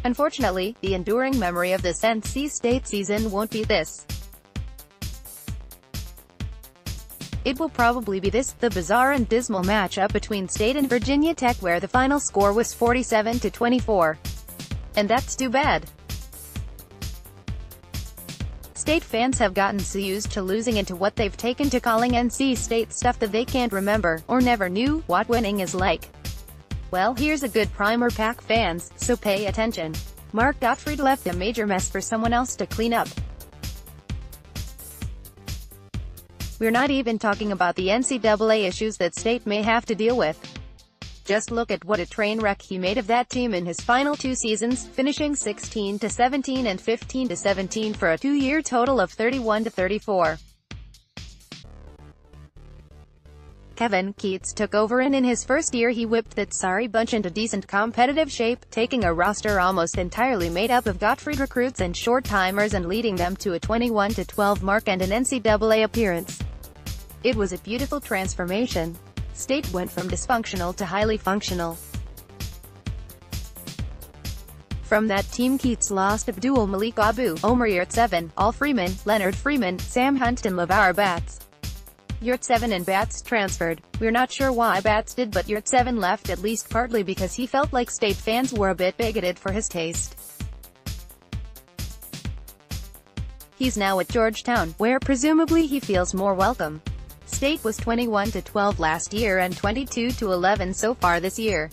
Unfortunately, the enduring memory of this NC State season won't be this. It will probably be this, the bizarre and dismal matchup between State and Virginia Tech where the final score was 47-24. And that's too bad. State fans have gotten so used to losing into what they've taken to calling NC State stuff that they can't remember, or never knew, what winning is like. Well, here's a good primer pack fans, so pay attention. Mark Gottfried left a major mess for someone else to clean up. We're not even talking about the NCAA issues that State may have to deal with. Just look at what a train wreck he made of that team in his final 2 seasons, finishing 16-17 and 15-17 for a 2-year total of 31-34. Kevin Keatts took over and in his first year he whipped that sorry bunch into decent competitive shape, taking a roster almost entirely made up of Gottfried recruits and short-timers and leading them to a 21-12 mark and an NCAA appearance. It was a beautiful transformation. State went from dysfunctional to highly functional. From that team Keatts lost Abdul Malik Abu, Omer Yurtseven, Al Freeman, Leonard Freeman, Sam Hunt and LeVar Batts. Yurtseven and Batts transferred. We're not sure why Batts did, but Yurtseven left at least partly because he felt like State fans were a bit bigoted for his taste. He's now at Georgetown, where presumably he feels more welcome. State was 21-12 last year and 22-11 so far this year.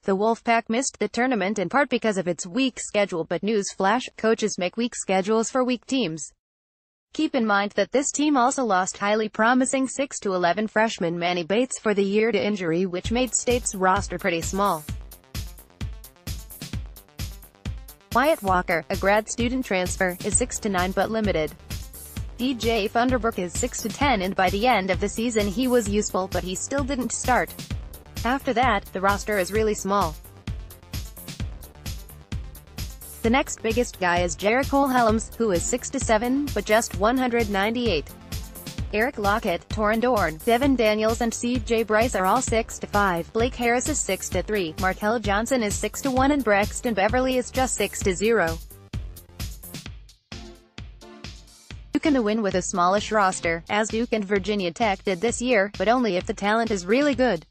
The Wolfpack missed the tournament in part because of its weak schedule, but newsflash, coaches make weak schedules for weak teams. Keep in mind that this team also lost highly promising 6-11 freshman Manny Bates for the year to injury, which made State's roster pretty small. Wyatt Walker, a grad student transfer, is 6-9 but limited. DJ Funderburk is 6-10 and by the end of the season he was useful but he still didn't start. After that, the roster is really small. The next biggest guy is Jarek Cole-Helms, who is 6-7, but just 198. Eric Lockett, Torin Dorn, Devin Daniels and C.J. Bryce are all 6-5. Blake Harris is 6-3. Markel Johnson is 6-1 and Braxton Beverly is just 6-0. You can win with a smallish roster, as Duke and Virginia Tech did this year, but only if the talent is really good.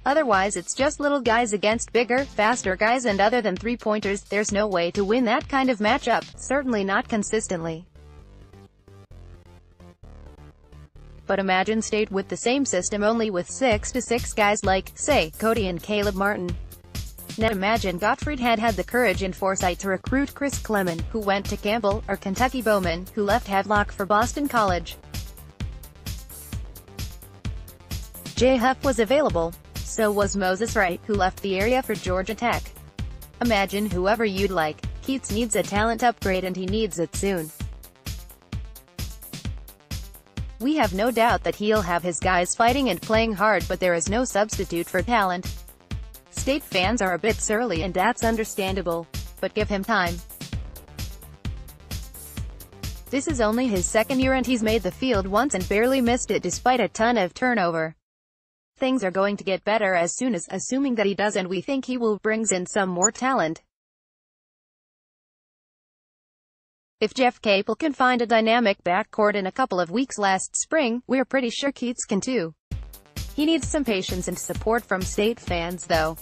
Otherwise it's just little guys against bigger, faster guys, and other than three-pointers, there's no way to win that kind of matchup, certainly not consistently. But imagine State with the same system only with 6-6 guys like, say, Cody and Caleb Martin. Now imagine Gottfried had the courage and foresight to recruit Chris Clement, who went to Campbell, or Kentucky Bowman, who left Havelock for Boston College. Jay Huff was available. So was Moses Wright, who left the area for Georgia Tech. Imagine whoever you'd like. Keatts needs a talent upgrade and he needs it soon. We have no doubt that he'll have his guys fighting and playing hard, but there is no substitute for talent. State fans are a bit surly and that's understandable. But give him time. This is only his second year and he's made the field once and barely missed it despite a ton of turnover. Things are going to get better as soon as, assuming that he does, and we think he will, brings in some more talent. If Jeff Capel can find a dynamic backcourt in a couple of weeks last spring, we're pretty sure Keatts can too. He needs some patience and support from State fans though.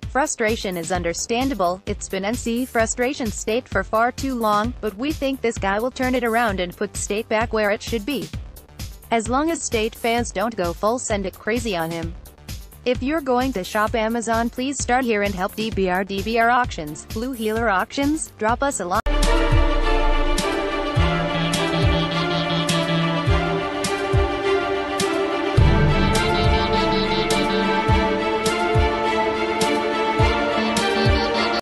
Frustration is understandable. It's been NC frustration State for far too long, but we think this guy will turn it around and put State back where it should be. As long as State fans don't go full send it crazy on him. If you're going to shop Amazon, please start here and help DBR Auctions. Blue Healer Auctions, drop us a line.